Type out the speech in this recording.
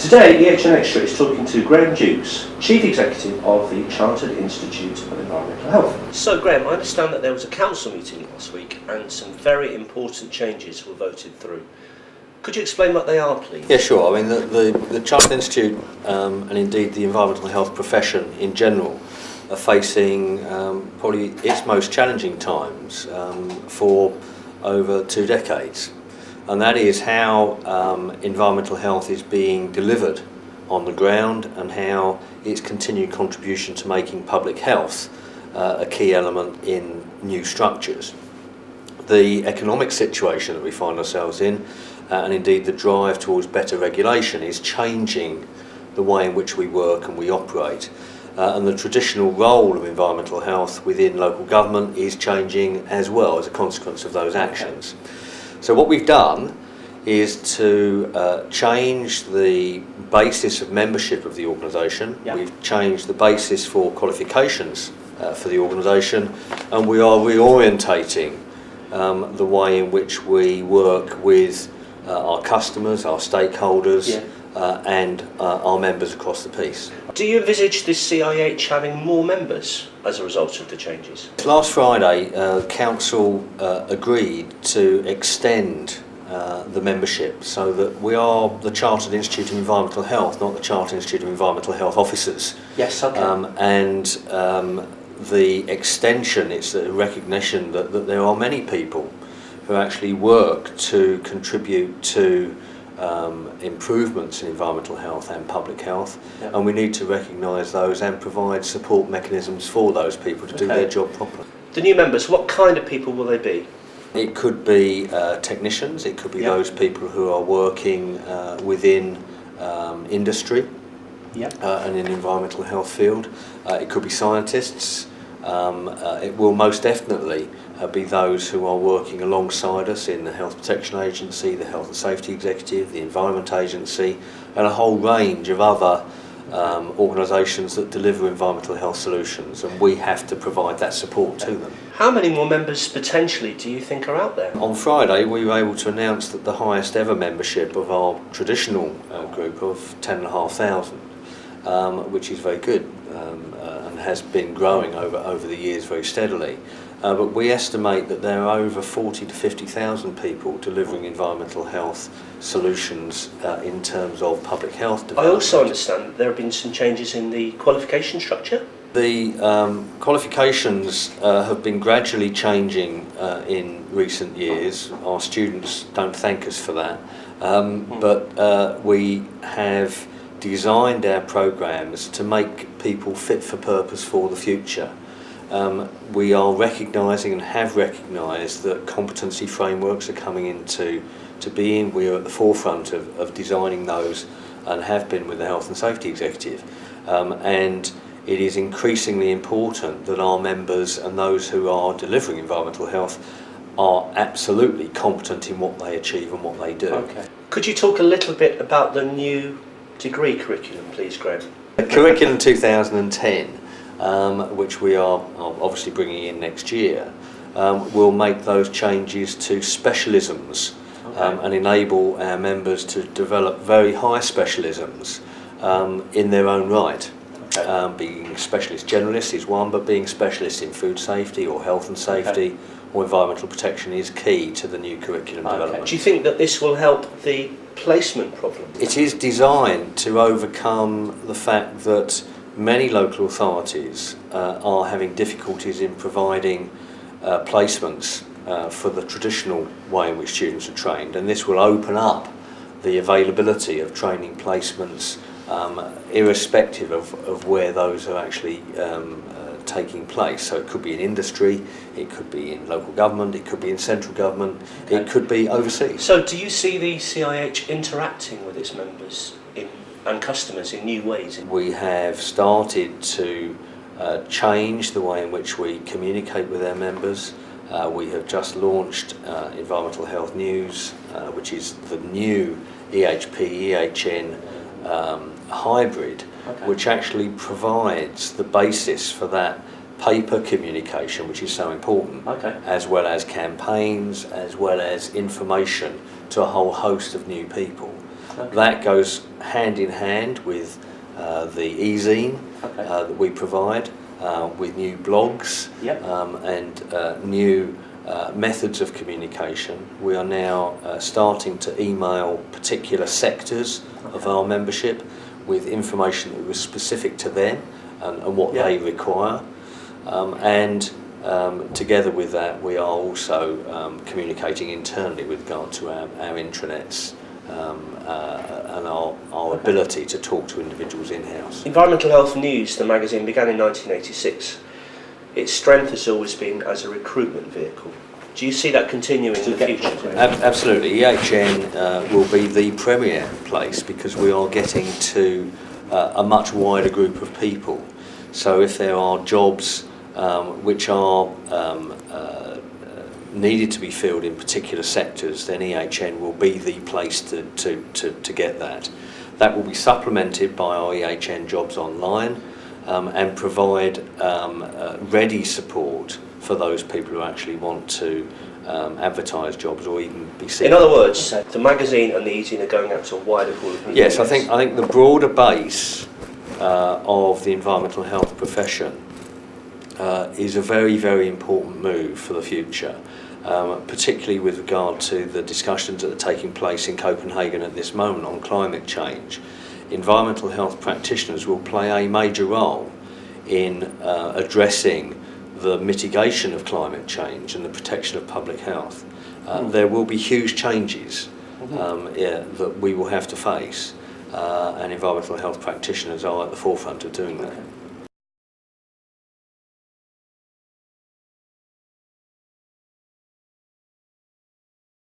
Today, EHN Extra is talking to Graham Dukes, Chief Executive of the Chartered Institute of Environmental Health. So Graham, I understand that there was a council meeting last week and some very important changes were voted through. Could you explain what they are, please? Yeah, sure. I mean, the Chartered Institute and indeed the environmental health profession in general are facing probably its most challenging times for over 2 decades. And that is how environmental health is being delivered on the ground and how its continued contribution to making public health a key element in new structures. The economic situation that we find ourselves in and indeed the drive towards better regulation is changing the way in which we work and we operate. And the traditional role of environmental health within local government is changing as well as a consequence of those actions. So what we've done is to change the basis of membership of the organisation. Yep. We've changed the basis for qualifications for the organisation, and we are reorientating the way in which we work with our customers, our stakeholders, and our members across the piece. Do you envisage this CIH having more members as a result of the changes? Last Friday, Council agreed to extend the membership so that we are the Chartered Institute of Environmental Health, not the Chartered Institute of Environmental Health Officers. Yes, okay. The extension, it's a recognition that there are many people who actually work to contribute to improvements in environmental health and public health, and we need to recognise those and provide support mechanisms for those people to do their job properly. The new members, what kind of people will they be? It could be technicians, it could be those people who are working within industry and in the environmental health field. It could be scientists. It will most definitely be those who are working alongside us in the Health Protection Agency, the Health and Safety Executive, the Environment Agency, and a whole range of other organisations that deliver environmental health solutions, and we have to provide that support to them. How many more members potentially do you think are out there? On Friday we were able to announce that the highest ever membership of our traditional group of 10,500, which is very good and has been growing over the years very steadily. But we estimate that there are over 40 to 50,000 people delivering environmental health solutions in terms of public health development. I also understand that there have been some changes in the qualification structure. The qualifications have been gradually changing in recent years. Our students don't thank us for that, but we have designed our programmes to make people fit for purpose for the future. We are recognising and have recognised that competency frameworks are coming into being. We are at the forefront of designing those and have been with the Health and Safety Executive. And it is increasingly important that our members and those who are delivering environmental health are absolutely competent in what they achieve and what they do. Okay. Could you talk a little bit about the new degree curriculum, please, Graham? Curriculum 2010, which we are obviously bringing in next year, will make those changes to specialisms and enable our members to develop very high specialisms in their own right. Being specialist generalist is one, but being specialist in food safety or health and safety or environmental protection is key to the new curriculum development. Do you think that this will help the placement problem? It is designed to overcome the fact that many local authorities are having difficulties in providing placements for the traditional way in which students are trained, and this will open up the availability of training placements irrespective of where those are actually taking place. So it could be in industry, it could be in local government, it could be in central government, it could be overseas. So do you see the CIH interacting with its members and customers in new ways? We have started to change the way in which we communicate with our members. We have just launched Environmental Health News, which is the new EHN hybrid, which actually provides the basis for that paper communication, which is so important, as well as campaigns, as well as information to a whole host of new people. That goes hand in hand with the e-zine that we provide, with new blogs and new methods of communication. We are now starting to email particular sectors of our membership with information that was specific to them and what they require. Together with that, we are also communicating internally with regard to our intranets and our ability to talk to individuals in-house. Environmental Health News, the magazine, began in 1986. Its strength has always been as a recruitment vehicle. Do you see that continuing in the future? Absolutely. EHN will be the premier place because we are getting to a much wider group of people. So if there are jobs which are needed to be filled in particular sectors, then EHN will be the place to get that. That will be supplemented by our EHN Jobs Online and provide ready support for those people who actually want to advertise jobs or even be seen. In other words, the magazine and the e-zine are going out to a wider pool of people. Yes, I think the broader base of the environmental health profession is a very, very important move for the future, particularly with regard to the discussions that are taking place in Copenhagen at this moment on climate change. Environmental health practitioners will play a major role in addressing the mitigation of climate change and the protection of public health. There will be huge changes that we will have to face, and environmental health practitioners are at the forefront of doing that.